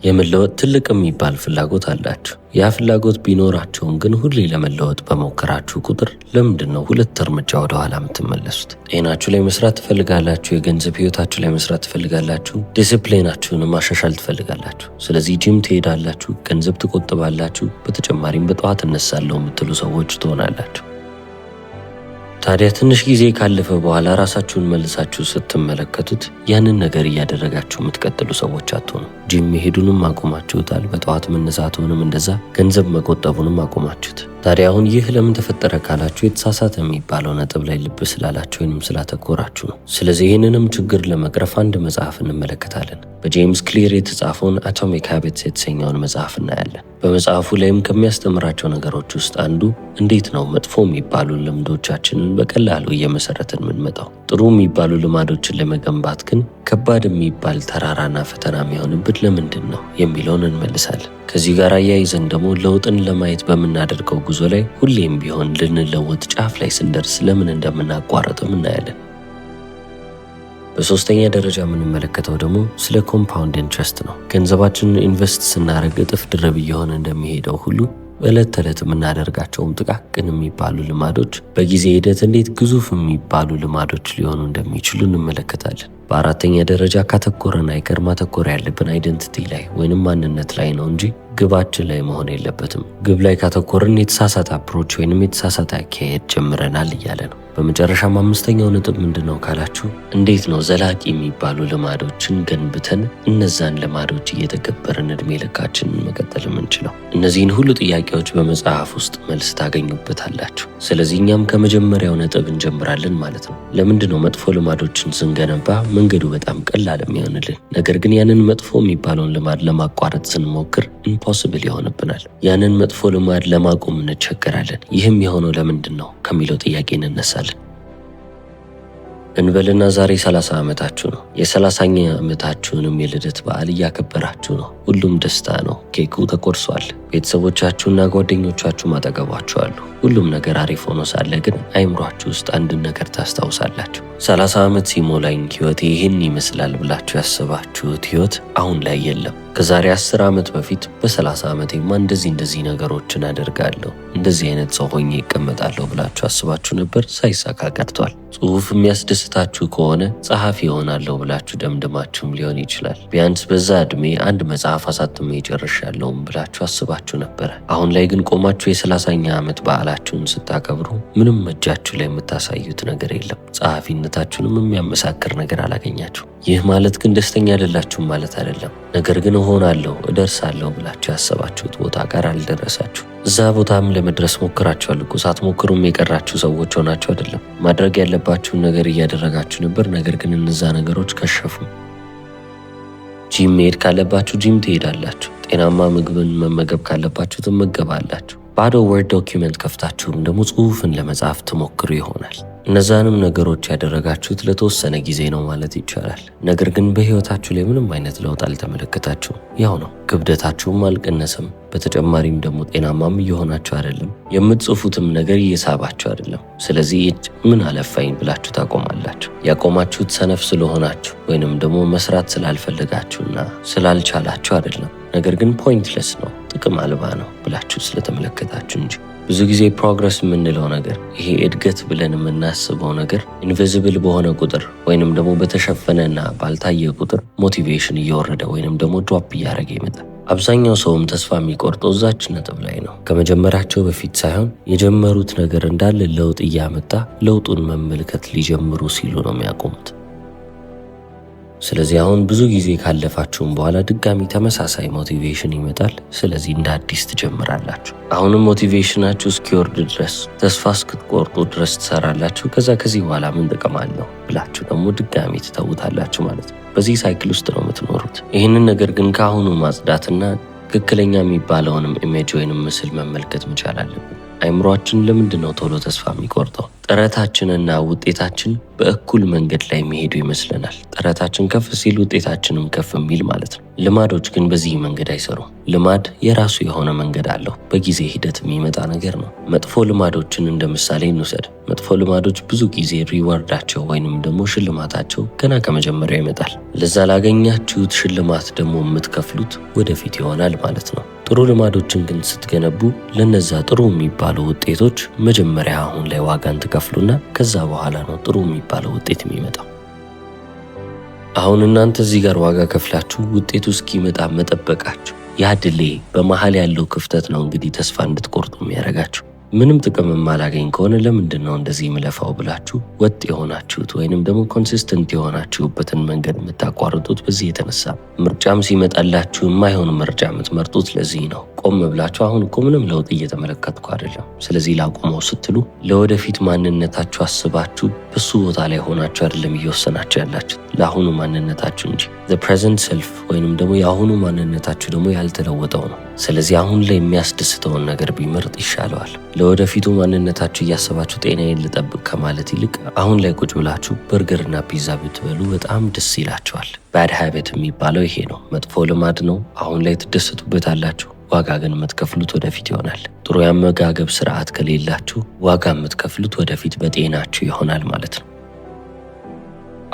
የመለወጥ ትልቅ የሚባል ፍላጎት አላችሁ። ያ ፍላጎት ቢኖራቸውም ግን ሁሌ ለመለወጥ በሞከራችሁ ቁጥር ለምንድን ነው 2 እርምጃ ወደ ኋላ የምትመለሱት? ጤናችሁ ላይ መስራት ትፈልጋላችሁ፣ የገንዘብ ህይወታችሁ ላይ መስራት ትፈልጋላችሁ፣ ዲሲፕሊናችሁን ማሻሻል ትፈልጋላችሁ። ስለዚህ ጂም ትሄዳላችሁ፣ ገንዘብ ትቆጥባላችሁ፣ በተጨማሪም በጠዋት እነሳለሁ የምትሉ ሰዎች ትሆናላችሁ። ታዲያ ትንሽ ጊዜ ካለፈ በኋላ ራሳችሁን መልሳችሁ ስትመለከቱት ያንን ነገር እያደረጋችሁ የምትቀጥሉ ሰዎች አትሆኑ። ጂም መሄዱንም አቆማችሁታል፣ በጠዋት መነሳቱንም እንደዛ፣ ገንዘብ መቆጠቡንም አቆማችሁት። ታዲያ አሁን ይህ ለምን ተፈጠረ ካላችሁ የተሳሳተ የሚባለው ነጥብ ላይ ልብ ስላላችሁ ወይንም ስላተኮራችሁ ነው። ስለዚህ ይህንንም ችግር ለመቅረፍ አንድ መጽሐፍ እንመለከታለን። በጄምስ ክሊር የተጻፈውን አቶሚክ ሃቢትስ የተሰኘውን መጽሐፍ እናያለን። በመጽሐፉ ላይም ከሚያስተምራቸው ነገሮች ውስጥ አንዱ እንዴት ነው መጥፎ የሚባሉ ልምዶቻችንን በቀላሉ እየመሰረትን የምንመጣው። ጥሩ የሚባሉ ልማዶችን ለመገንባት ግን ከባድ የሚባል ተራራና ፈተና የሚሆንብን ለምንድን ነው የሚለውን እንመልሳለን። ከዚህ ጋር አያይዘን ደግሞ ለውጥን ለማየት በምናደርገው ጉዞ ላይ ሁሌም ቢሆን ልንለወጥ ጫፍ ላይ ስንደርስ ለምን እንደምናቋረጥም እናያለን። በሶስተኛ ደረጃ የምንመለከተው ደግሞ ስለ ኮምፓውንድ ኢንትረስት ነው። ገንዘባችንን ኢንቨስት ስናደርግ እጥፍ ድርብ እየሆነ እንደሚሄደው ሁሉ በዕለት ተዕለት የምናደርጋቸውም ጥቃቅን የሚባሉ ልማዶች በጊዜ ሂደት እንዴት ግዙፍ የሚባሉ ልማዶች ሊሆኑ እንደሚችሉ እንመለከታለን። በአራተኛ ደረጃ ካተኮረን አይቀር ማተኮር ያለብን አይደንቲቲ ላይ ወይንም ማንነት ላይ ነው እንጂ ግባችን ላይ መሆን የለበትም። ግብ ላይ ካተኮርን የተሳሳተ አፕሮች ወይንም የተሳሳተ አካሄድ ጀምረናል እያለ ነው። በመጨረሻም አምስተኛው ነጥብ ምንድን ነው ካላችሁ እንዴት ነው ዘላቂ የሚባሉ ልማዶችን ገንብተን እነዛን ልማዶች እየተገበርን እድሜ ልካችንን መቀጠል የምንችለው? እነዚህን ሁሉ ጥያቄዎች በመጽሐፍ ውስጥ መልስ ታገኙበታላችሁ። ስለዚህ እኛም ከመጀመሪያው ነጥብ እንጀምራለን ማለት ነው። ለምንድን ነው መጥፎ ልማዶችን ስንገነባ መንገዱ በጣም ቀላል የሚሆንልን፣ ነገር ግን ያንን መጥፎ የሚባለውን ልማድ ለማቋረጥ ስንሞክር ኢምፖሲብል ይሆንብናል። ያንን መጥፎ ልማድ ለማቆም እንቸገራለን። ይህም የሆነው ለምንድን ነው ከሚለው ጥያቄ እንነሳለን። እንበልና ዛሬ 30 ዓመታችሁ ነው። የ30ኛ ዓመታችሁንም የልደት በዓል እያከበራችሁ ነው። ሁሉም ደስታ ነው። ኬኩ ተቆርሷል። ቤተሰቦቻችሁና ጓደኞቻችሁ ማጠገባችሁ አሉ። ሁሉም ነገር አሪፍ ሆኖ ሳለ ግን አይምሯችሁ ውስጥ አንድን ነገር ታስታውሳላችሁ። 30 ዓመት ሲሞላኝ ህይወቴ ይህን ይመስላል ብላችሁ ያስባችሁት ህይወት አሁን ላይ የለም። ከዛሬ 10 ዓመት በፊት በ30 ዓመቴማ እንደዚህ ነገሮችን አደርጋለሁ፣ እንደዚህ አይነት ሰው ሆኜ ይቀመጣለሁ ብላችሁ አስባችሁ ነበር። ሳይሳካ ቀርቷል። ጽሑፍ የሚያስደስታችሁ ከሆነ ጸሐፊ ይሆናለሁ ብላችሁ ደምድማችሁም ሊሆን ይችላል። ቢያንስ በዛ ዕድሜ አንድ መጽሐፍ አሳትሜ ጨርሻለሁም ብላችሁ አስባችሁ ነበረ። አሁን ላይ ግን ቆማችሁ የ30ኛ ዓመት በዓላችሁን ስታከብሩ ምንም እጃችሁ ላይ የምታሳዩት ነገር የለም። ጸሐፊነታችሁንም የሚያመሳክር ነገር አላገኛችሁ። ይህ ማለት ግን ደስተኛ አይደላችሁም ማለት አይደለም። ነገር ግን እሆናለሁ እደርሳለሁ ብላችሁ ያሰባችሁት ቦታ ጋር አልደረሳችሁ። እዛ ቦታም ለመድረስ ሞክራችኋል እኮ። ሳትሞክሩም የቀራችሁ ሰዎች ሆናችሁ አይደለም። ማድረግ ያለባችሁን ነገር እያደረጋችሁ ነበር፣ ነገር ግን እነዛ ነገሮች ከሸፉ። ጂም መሄድ ካለባችሁ ጂም ትሄዳላችሁ። ጤናማ ምግብን መመገብ ካለባችሁ ትመገባላችሁ። ባዶ ወርድ ዶኪመንት ከፍታችሁም ደግሞ ጽሑፍን ለመጻፍ ትሞክሩ ይሆናል። እነዛንም ነገሮች ያደረጋችሁት ለተወሰነ ጊዜ ነው ማለት ይቻላል። ነገር ግን በህይወታችሁ ላይ ምንም አይነት ለውጥ አልተመለከታችሁም። ያው ነው፣ ክብደታችሁም አልቀነሰም። በተጨማሪም ደግሞ ጤናማም እየሆናችሁ አይደለም። የምትጽፉትም ነገር እየሳባችሁ አይደለም። ስለዚህ ምን አለፋኝ ብላችሁ ታቆማላችሁ። ያቆማችሁት ሰነፍ ስለሆናችሁ ወይንም ደግሞ መስራት ስላልፈለጋችሁና ስላልቻላችሁ አይደለም። ነገር ግን ፖይንትለስ ነው፣ ጥቅም አልባ ነው ብላችሁ ስለተመለከታችሁ እንጂ። ብዙ ጊዜ ፕሮግረስ የምንለው ነገር ይሄ እድገት ብለን የምናስበው ነገር ኢንቪዚብል በሆነ ቁጥር ወይንም ደግሞ በተሸፈነና ባልታየ ቁጥር ሞቲቬሽን እየወረደ ወይንም ደግሞ ድሮፕ እያደረገ ይመጣል። አብዛኛው ሰውም ተስፋ የሚቆርጠው እዛች ነጥብ ላይ ነው። ከመጀመራቸው በፊት ሳይሆን የጀመሩት ነገር እንዳለ ለውጥ እያመጣ ለውጡን መመልከት ሊጀምሩ ሲሉ ነው የሚያቆሙት። ስለዚህ አሁን ብዙ ጊዜ ካለፋችሁም በኋላ ድጋሚ ተመሳሳይ ሞቲቬሽን ይመጣል። ስለዚህ እንደ አዲስ ትጀምራላችሁ። አሁንም ሞቲቬሽናችሁ እስኪወርድ ድረስ ተስፋ እስክትቆርጡ ድረስ ትሰራላችሁ። ከዚህ በኋላ ምን ጥቅም አለው ብላችሁ ደግሞ ድጋሚ ትተውታላችሁ ማለት ነው። በዚህ ሳይክል ውስጥ ነው የምትኖሩት። ይህንን ነገር ግን ከአሁኑ ማጽዳትና ትክክለኛ የሚባለውንም ኢሜጅ ወይንም ምስል መመልከት መቻል አለብን። አይምሮአችን ለምንድን ነው ቶሎ ተስፋ የሚቆርጠው? ጥረታችንና ውጤታችን በእኩል መንገድ ላይ የሚሄዱ ይመስለናል። ጥረታችን ከፍ ሲል ውጤታችንም ከፍ የሚል ማለት ነው። ልማዶች ግን በዚህ መንገድ አይሰሩም። ልማድ የራሱ የሆነ መንገድ አለው። በጊዜ ሂደት የሚመጣ ነገር ነው። መጥፎ ልማዶችን እንደ ምሳሌ እንውሰድ። መጥፎ ልማዶች ብዙ ጊዜ ሪዋርዳቸው ወይንም ደግሞ ሽልማታቸው ገና ከመጀመሪያው ይመጣል። ለዛ ላገኛችሁት ሽልማት ደግሞ የምትከፍሉት ወደፊት ይሆናል ማለት ነው። ጥሩ ልማዶችን ግን ስትገነቡ ለነዛ ጥሩ የሚባሉ ውጤቶች መጀመሪያ አሁን ላይ ዋጋን ትከፍሉና ከዛ በኋላ ነው ጥሩ የሚባለው ውጤት የሚመጣው። አሁን እናንተ እዚህ ጋር ዋጋ ከፍላችሁ ውጤቱ እስኪመጣ መጠበቃችሁ ያ ዲሌይ በመሃል ያለው ክፍተት ነው እንግዲህ ተስፋ እንድትቆርጡ የሚያደርጋችሁ። ምንም ጥቅም የማላገኝ ከሆነ ለምንድን ነው እንደዚህ ምለፋው ብላችሁ ወጥ የሆናችሁት ወይንም ደግሞ ኮንሲስተንት የሆናችሁበትን መንገድ የምታቋርጡት በዚህ የተነሳ። ምርጫም ሲመጣላችሁ የማይሆን ምርጫ የምትመርጡት ለዚህ ነው። ቆም ብላችሁ አሁን እኮ ምንም ለውጥ እየተመለከትኩ አይደለም፣ ስለዚህ ላቁመው ስትሉ ለወደፊት ማንነታችሁ አስባችሁ በሱ ቦታ ላይ ሆናችሁ አይደለም እየወሰናችሁ ያላችሁ ለአሁኑ ማንነታችሁ እንጂ። the present self ወይንም ደግሞ የአሁኑ ማንነታችሁ ደግሞ ያልተለወጠው ነው። ስለዚህ አሁን ላይ የሚያስደስተውን ነገር ቢመርጥ ይሻለዋል። ለወደፊቱ ማንነታችሁ እያሰባችሁ ጤናዬን ልጠብቅ ከማለት ይልቅ አሁን ላይ ቁጭ ብላችሁ በርገርና ፒዛ ብትበሉ በጣም ደስ ይላችኋል። ባድ ሃቢት የሚባለው ይሄ ነው። መጥፎ ልማድ ነው። አሁን ላይ ትደሰቱበታላችሁ፣ ዋጋ ግን የምትከፍሉት ወደፊት ይሆናል። ጥሩ የአመጋገብ ስርዓት ከሌላችሁ ዋጋ የምትከፍሉት ወደፊት በጤናችሁ ይሆናል ማለት ነው።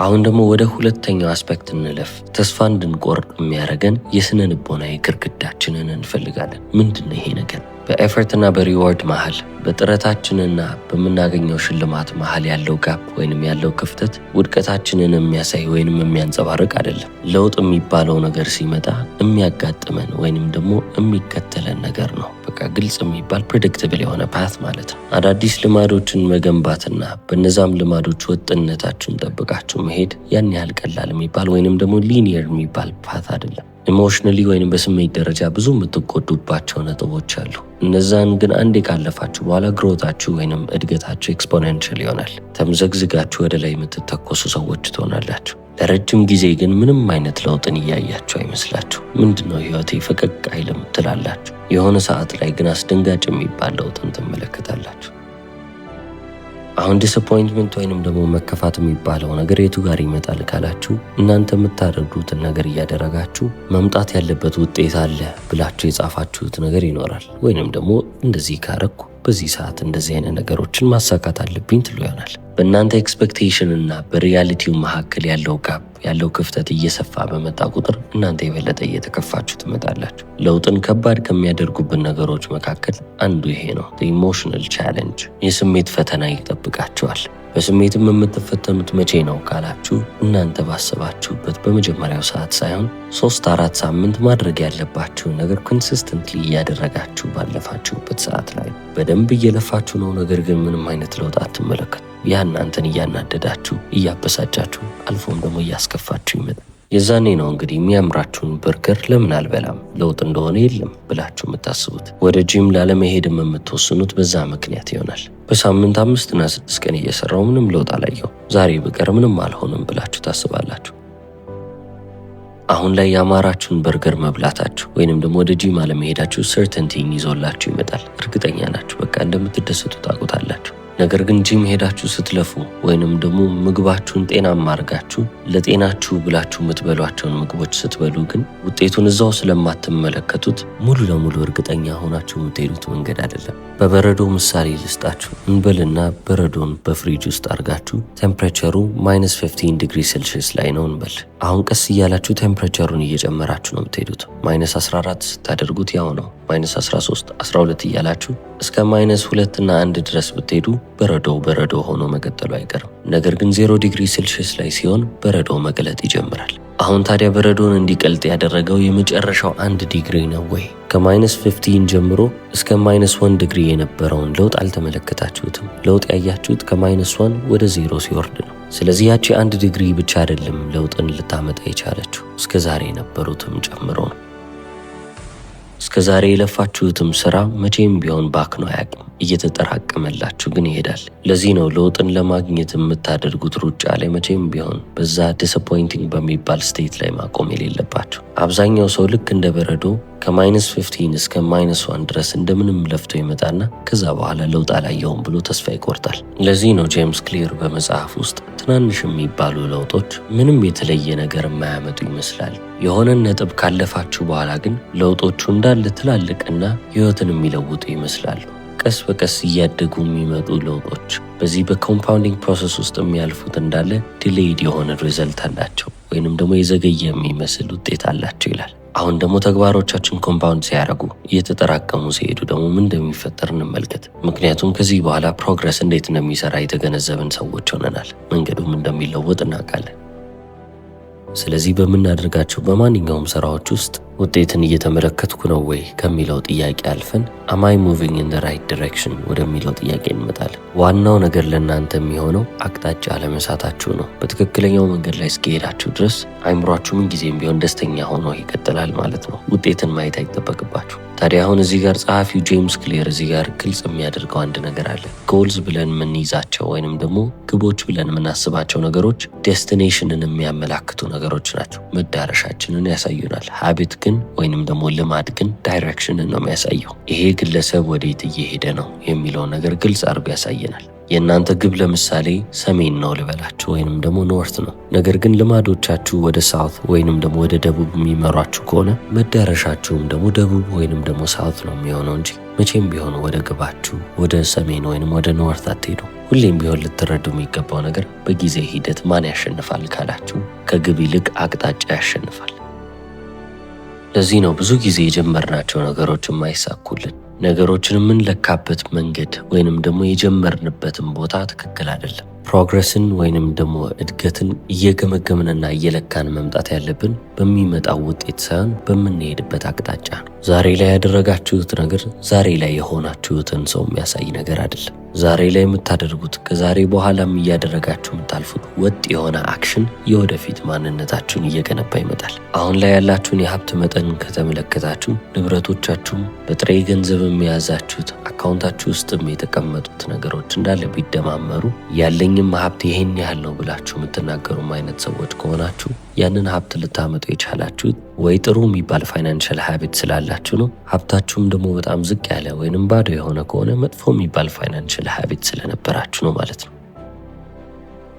አሁን ደግሞ ወደ ሁለተኛው አስፔክት እንለፍ። ተስፋ እንድንቆርጥ የሚያደርገን የስነ ልቦናዊ ግድግዳችንን እንፈልጋለን። ምንድነው ይሄ ነገር? በኤፈርትና በሪዋርድ መሃል በጥረታችንና በምናገኘው ሽልማት መሃል ያለው ጋፕ ወይንም ያለው ክፍተት ውድቀታችንን የሚያሳይ ወይንም የሚያንጸባርቅ አይደለም። ለውጥ የሚባለው ነገር ሲመጣ የሚያጋጥመን ወይንም ደግሞ የሚከተለን ነገር ነው። በቃ ግልጽ የሚባል ፕሬዲክትብል የሆነ ፓት ማለት ነው። አዳዲስ ልማዶችን መገንባትና በነዛም ልማዶች ወጥነታችሁን ጠብቃችሁ መሄድ ያን ያህል ቀላል የሚባል ወይንም ደግሞ ሊኒየር የሚባል ፓት አይደለም። ኢሞሽናሊ ወይንም በስሜት ደረጃ ብዙ የምትጎዱባቸው ነጥቦች አሉ። እነዛን ግን አንዴ ካለፋችሁ በኋላ ግሮታችሁ ወይንም እድገታችሁ ኤክስፖኔንሻል ይሆናል። ተምዘግዝጋችሁ ወደ ላይ የምትተኮሱ ሰዎች ትሆናላችሁ። ለረጅም ጊዜ ግን ምንም አይነት ለውጥን እያያችሁ አይመስላችሁ። ምንድነው ህይወቴ ፈቀቅ አይልም ትላላችሁ። የሆነ ሰዓት ላይ ግን አስደንጋጭ የሚባል ለውጥን ትመለከታላችሁ። አሁን ዲስአፖይንትመንት ወይንም ደግሞ መከፋት የሚባለው ነገር የቱ ጋር ይመጣል ካላችሁ፣ እናንተ የምታደርጉትን ነገር እያደረጋችሁ መምጣት ያለበት ውጤት አለ ብላችሁ የጻፋችሁት ነገር ይኖራል። ወይንም ደግሞ እንደዚህ ካረኩ በዚህ ሰዓት እንደዚህ አይነት ነገሮችን ማሳካት አለብኝ ትሉ ይሆናል። በእናንተ ኤክስፔክቴሽን እና በሪያሊቲው መካከል ያለው ጋፕ ያለው ክፍተት እየሰፋ በመጣ ቁጥር እናንተ የበለጠ እየተከፋችሁ ትመጣላችሁ። ለውጥን ከባድ ከሚያደርጉብን ነገሮች መካከል አንዱ ይሄ ነው። ኢሞሽናል ቻሌንጅ፣ የስሜት ፈተና ይጠብቃችኋል። በስሜትም የምትፈተኑት መቼ ነው ካላችሁ፣ እናንተ ባሰባችሁበት በመጀመሪያው ሰዓት ሳይሆን 3-4 ሳምንት ማድረግ ያለባችሁን ነገር ኮንሲስተንትሊ እያደረጋችሁ ባለፋችሁበት ሰዓት ላይ በደንብ እየለፋችሁ ነው፣ ነገር ግን ምንም አይነት ለውጥ አትመለከቱ። ያ እናንተን እያናደዳችሁ እያበሳጫችሁ አልፎም ደግሞ እያስከፋችሁ ይመጣል። የዛኔ ነው እንግዲህ የሚያምራችሁን በርገር ለምን አልበላም ለውጥ እንደሆነ የለም ብላችሁ የምታስቡት። ወደ ጂም ላለመሄድም የምትወስኑት በዛ ምክንያት ይሆናል። በሳምንት 5 እና 6 ቀን እየሰራው ምንም ለውጥ አላየው፣ ዛሬ በቀር ምንም አልሆንም ብላችሁ ታስባላችሁ። አሁን ላይ ያማራችሁን በርገር መብላታችሁ ወይንም ደግሞ ወደ ጂም አለመሄዳችሁ ሰርተንቲን ይዞላችሁ ይመጣል። እርግጠኛ ናችሁ፣ በቃ እንደምትደሰቱ ታውቁታላችሁ። ነገር ግን ጂም ሄዳችሁ ስትለፉ ወይንም ደግሞ ምግባችሁን ጤናማ አድርጋችሁ ለጤናችሁ ብላችሁ የምትበሏቸውን ምግቦች ስትበሉ ግን ውጤቱን እዛው ስለማትመለከቱት ሙሉ ለሙሉ እርግጠኛ ሆናችሁ የምትሄዱት መንገድ አይደለም። በበረዶ ምሳሌ ልስጣችሁ። እንበልና በረዶን በፍሪጅ ውስጥ አድርጋችሁ ቴምፕሬቸሩ -15 ዲግሪ ሴልሺየስ ላይ ነው እንበል። አሁን ቀስ እያላችሁ ቴምፕሬቸሩን እየጨመራችሁ ነው የምትሄዱት። -14 ስታደርጉት ያው ነው። -13፣ 12 እያላችሁ እስከ -2 እና 1 ድረስ ብትሄዱ በረዶ ሆኖ መቀጠሉ አይቀርም። ነገር ግን 0 ዲግሪ ሴልሺየስ ላይ ሲሆን በረዶ መቅለጥ ይጀምራል። አሁን ታዲያ በረዶን እንዲቀልጥ ያደረገው የመጨረሻው 1 ዲግሪ ነው ወይ? ከ-15 ጀምሮ እስከ -1 ዲግሪ የነበረውን ለውጥ አልተመለከታችሁትም። ለውጥ ያያችሁት ከ-1 ወደ 0 ሲወርድ ነው። ስለዚህ ያቺ 1 ዲግሪ ብቻ አይደለም ለውጥን ልታመጣ የቻለችው፣ እስከ ዛሬ የነበሩትም ጨምሮ ነው። እስከ ዛሬ የለፋችሁትም ስራ መቼም ቢሆን ባክኖ አያውቅም። እየተጠራቀመላችሁ ግን ይሄዳል። ለዚህ ነው ለውጥን ለማግኘት የምታደርጉት ሩጫ ላይ መቼም ቢሆን በዛ ዲስአፖይንቲንግ በሚባል ስቴት ላይ ማቆም የሌለባችሁ። አብዛኛው ሰው ልክ እንደ በረዶ ከ-15 እስከ -1 ድረስ እንደምንም ለፍቶ ይመጣና ከዛ በኋላ ለውጥ አላየውም ብሎ ተስፋ ይቆርጣል። ለዚህ ነው ጄምስ ክሊር በመጽሐፍ ውስጥ ትናንሽ የሚባሉ ለውጦች ምንም የተለየ ነገር የማያመጡ ይመስላል። የሆነን ነጥብ ካለፋችሁ በኋላ ግን ለውጦቹ እንዳለ ትላልቅና ሕይወትን የሚለውጡ ይመስላሉ። ቀስ በቀስ እያደጉ የሚመጡ ለውጦች በዚህ በኮምፓውንዲንግ ፕሮሰስ ውስጥ የሚያልፉት እንዳለ ዲሌይድ የሆነ ሪዘልት አላቸው ወይንም ደግሞ የዘገየ የሚመስል ውጤት አላቸው ይላል። አሁን ደግሞ ተግባሮቻችን ኮምፓውንድ ሲያደርጉ እየተጠራቀሙ ሲሄዱ ደግሞ ምን እንደሚፈጠር እንመልከት። ምክንያቱም ከዚህ በኋላ ፕሮግረስ እንዴት እንደሚሰራ የተገነዘብን ሰዎች ሆነናል። መንገዱም እንደሚለወጥ እናውቃለን። ስለዚህ በምናደርጋቸው በማንኛውም ስራዎች ውስጥ ውጤትን እየተመለከትኩ ነው ወይ ከሚለው ጥያቄ አልፈን am I moving in the right direction ወደሚለው ጥያቄ እንመጣለን። ዋናው ነገር ለእናንተ የሚሆነው አቅጣጫ አለመሳታችሁ ነው። በትክክለኛው መንገድ ላይ እስከሄዳችሁ ድረስ አይምሯችሁ ምን ጊዜም ቢሆን ደስተኛ ሆኖ ይቀጥላል ማለት ነው። ውጤትን ማየት አይጠበቅባችሁ። ታዲያ አሁን እዚህ ጋር ጸሐፊው ጄምስ ክሊር እዚህ ጋር ግልጽ የሚያደርገው አንድ ነገር አለ። ጎልስ ብለን የምንይዛቸው ወይንም ደግሞ ግቦች ብለን የምናስባቸው ነገሮች ዴስቲኔሽንን የሚያመላክቱ ነገሮች ናቸው። መዳረሻችንን ያሳዩናል። ሀቢት ግን ወይንም ደግሞ ልማድ ግን ዳይሬክሽንን ነው የሚያሳየው። ይሄ ግለሰብ ወዴት እየሄደ ነው የሚለው ነገር ግልጽ አድርጎ ያሳየናል። የእናንተ ግብ ለምሳሌ ሰሜን ነው ልበላችሁ ወይንም ደግሞ ኖርት ነው። ነገር ግን ልማዶቻችሁ ወደ ሳውት ወይንም ደግሞ ወደ ደቡብ የሚመሯችሁ ከሆነ መዳረሻችሁም ደግሞ ደቡብ ወይንም ደግሞ ሳውት ነው የሚሆነው እንጂ መቼም ቢሆን ወደ ግባችሁ ወደ ሰሜን ወይንም ወደ ኖርት አትሄዱ። ሁሌም ቢሆን ልትረዱ የሚገባው ነገር በጊዜ ሂደት ማን ያሸንፋል ካላችሁ ከግብ ይልቅ አቅጣጫ ያሸንፋል። ለዚህ ነው ብዙ ጊዜ የጀመርናቸው ነገሮች የማይሳኩልን። ነገሮችን የምንለካበት መንገድ ወይንም ደግሞ የጀመርንበትን ቦታ ትክክል አይደለም። ፕሮግረስን ወይንም ደግሞ እድገትን እየገመገምንና እየለካን መምጣት ያለብን በሚመጣው ውጤት ሳይሆን በምንሄድበት አቅጣጫ ነው። ዛሬ ላይ ያደረጋችሁት ነገር ዛሬ ላይ የሆናችሁትን ሰው የሚያሳይ ነገር አይደለም። ዛሬ ላይ የምታደርጉት ከዛሬ በኋላም እያደረጋችሁ የምታልፉት ወጥ የሆነ አክሽን የወደፊት ማንነታችሁን እየገነባ ይመጣል። አሁን ላይ ያላችሁን የሀብት መጠን ከተመለከታችሁ ንብረቶቻችሁም በጥሬ ገንዘብ የያዛችሁት አካውንታችሁ ውስጥም የተቀመጡት ነገሮች እንዳለ ቢደማመሩ ያለኝም ሀብት ይሄን ያህል ነው ብላችሁ የምትናገሩም አይነት ሰዎች ከሆናችሁ ያንን ሀብት ልታመጡ የቻላችሁት ወይ ጥሩ የሚባል ፋይናንሻል ሀቢት ስላላችሁ ነው። ሀብታችሁም ደግሞ በጣም ዝቅ ያለ ወይንም ባዶ የሆነ ከሆነ መጥፎ የሚባል ፋይናንሻል ሀቢት ስለነበራችሁ ነው ማለት ነው።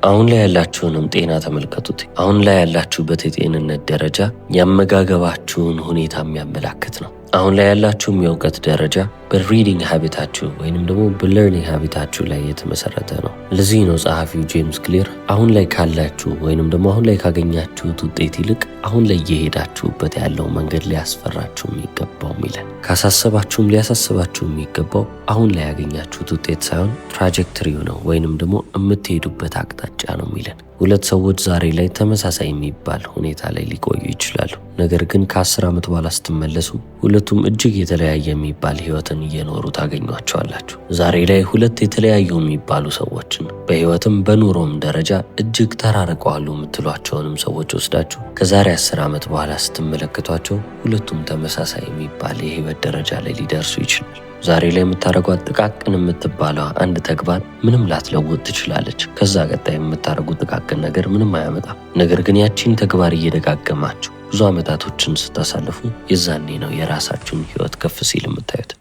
አሁን ላይ ያላችሁንም ጤና ተመልከቱት። አሁን ላይ ያላችሁበት የጤንነት ደረጃ ያመጋገባችሁን ሁኔታ የሚያመላክት ነው። አሁን ላይ ያላችሁም የእውቀት ደረጃ በሪዲንግ ሀቢታችሁ ወይንም ደግሞ በለርኒንግ ሀቢታችሁ ላይ የተመሰረተ ነው። ለዚህ ነው ጸሐፊው ጄምስ ክሊር አሁን ላይ ካላችሁ ወይንም ደግሞ አሁን ላይ ካገኛችሁት ውጤት ይልቅ አሁን ላይ እየሄዳችሁበት ያለው መንገድ ሊያስፈራችሁ የሚገባው ይላል። ካሳሰባችሁም ሊያሳስባችሁ የሚገባው አሁን ላይ ያገኛችሁት ውጤት ሳይሆን ትራጀክተሪው ነው ወይንም ደግሞ የምትሄዱበት አቅጣጫ ነው የሚለን። ሁለት ሰዎች ዛሬ ላይ ተመሳሳይ የሚባል ሁኔታ ላይ ሊቆዩ ይችላሉ። ነገር ግን ከ10 ዓመት በኋላ ስትመለሱ ሁለቱም እጅግ የተለያየ የሚባል ህይወትን እየኖሩ ታገኟቸዋላችሁ። ዛሬ ላይ ሁለት የተለያዩ የሚባሉ ሰዎችን በህይወትም በኑሮም ደረጃ እጅግ ተራርቀዋል የምትሏቸውንም ሰዎች ወስዳችሁ ከዛሬ 10 ዓመት በኋላ ስትመለከቷቸው ሁለቱም ተመሳሳይ የሚባል የህይወት ደረጃ ላይ ሊደርሱ ይችላል። ዛሬ ላይ የምታደርጓት ጥቃቅን የምትባለው አንድ ተግባር ምንም ላትለውጥ ትችላለች። ከዛ ቀጣይ የምታደርጉት ጥቃቅን ነገር ምንም አያመጣም። ነገር ግን ያቺን ተግባር እየደጋገማችሁ ብዙ ዓመታቶችን ስታሳልፉ የዛኔ ነው የራሳችሁን ህይወት ከፍ ሲል የምታዩት።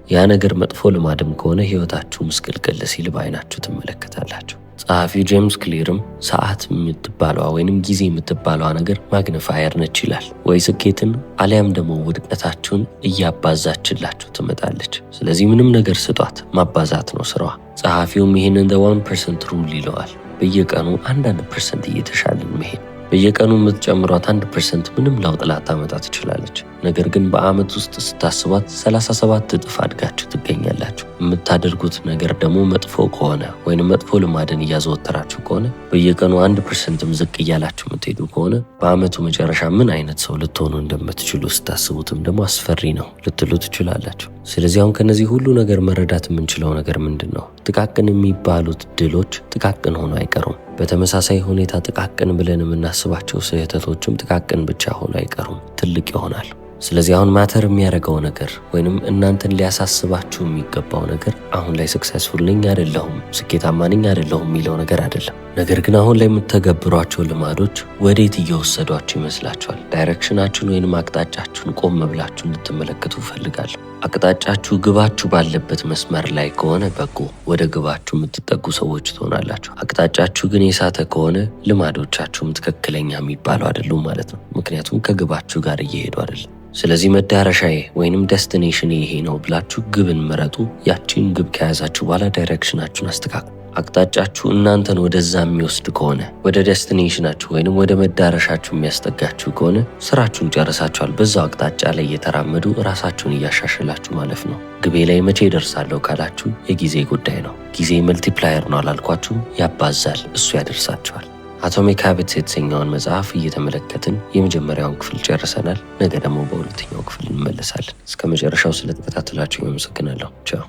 ያ ነገር መጥፎ ልማድም ከሆነ ህይወታችሁ ምስቅልቅል ሲል በአይናችሁ ትመለከታላችሁ። ጸሐፊው ጄምስ ክሊርም ሰዓት የምትባለዋ ወይንም ጊዜ የምትባለዋ ነገር ማግኒፋየር ነች ይላል። ወይ ስኬትን አሊያም ደግሞ ውድቀታችሁን እያባዛችላችሁ ትመጣለች። ስለዚህ ምንም ነገር ስጧት፣ ማባዛት ነው ስራዋ። ጸሐፊውም ይህንን 1% ሩል ይለዋል። በየቀኑ 1% እየተሻለን መሄድ። በየቀኑ የምትጨምሯት 1% ምንም ለውጥ ላታመጣ ትችላለች። ነገር ግን በአመት ውስጥ ስታስቧት 37 እጥፍ አድጋችሁ ትገኛላችሁ። የምታደርጉት ነገር ደግሞ መጥፎ ከሆነ ወይንም መጥፎ ልማድን እያዘወተራችሁ ከሆነ በየቀኑ 1%ም ዝቅ እያላችሁ የምትሄዱ ከሆነ በአመቱ መጨረሻ ምን አይነት ሰው ልትሆኑ እንደምትችሉ ስታስቡትም ደግሞ አስፈሪ ነው ልትሉ ትችላላችሁ። ስለዚህ አሁን ከነዚህ ሁሉ ነገር መረዳት የምንችለው ነገር ምንድን ነው? ጥቃቅን የሚባሉት ድሎች ጥቃቅን ሆኖ አይቀሩም። በተመሳሳይ ሁኔታ ጥቃቅን ብለን የምናስባቸው ስህተቶችም ጥቃቅን ብቻ ሆኖ አይቀሩም፣ ትልቅ ይሆናሉ። ስለዚህ አሁን ማተር የሚያደርገው ነገር ወይንም እናንተን ሊያሳስባችሁ የሚገባው ነገር አሁን ላይ ሰክሰስፉል ነኝ አይደለሁም፣ ስኬታማ ነኝ አይደለሁም የሚለው ነገር አይደለም። ነገር ግን አሁን ላይ የምትተገብሯቸው ልማዶች ወዴት እየወሰዷችሁ ይመስላችኋል? ዳይሬክሽናችሁን ወይንም አቅጣጫችሁን ቆም ብላችሁ እንድትመለከቱ እፈልጋለሁ። አቅጣጫችሁ ግባችሁ ባለበት መስመር ላይ ከሆነ በጎ ወደ ግባችሁ የምትጠጉ ሰዎች ትሆናላችሁ። አቅጣጫችሁ ግን የሳተ ከሆነ ልማዶቻችሁም ትክክለኛ የሚባሉ አይደሉም ማለት ነው። ምክንያቱም ከግባችሁ ጋር እየሄዱ አይደለም። ስለዚህ መዳረሻዬ ወይንም ደስቲኔሽን ይሄ ነው ብላችሁ ግብን ምረጡ። ያቺን ግብ ከያዛችሁ በኋላ ዳይሬክሽናችሁን አስተካክሉ። አቅጣጫችሁ እናንተን ወደዛ የሚወስድ ከሆነ ወደ ደስቲኔሽናችሁ ወይንም ወደ መዳረሻችሁ የሚያስጠጋችሁ ከሆነ ስራችሁን ጨርሳችኋል። በዛው አቅጣጫ ላይ እየተራመዱ ራሳችሁን እያሻሸላችሁ ማለፍ ነው። ግቤ ላይ መቼ ደርሳለሁ ካላችሁ የጊዜ ጉዳይ ነው። ጊዜ መልቲፕላየር ነው አላልኳችሁም? ያባዛል፣ እሱ ያደርሳችኋል። አቶሚክ ሃቢትስ የተሰኘውን መጽሐፍ እየተመለከትን የመጀመሪያውን ክፍል ጨርሰናል። ነገ ደግሞ በሁለተኛው ክፍል እንመለሳለን። እስከ መጨረሻው ስለተከታተላችሁ አመሰግናለሁ። ቻው።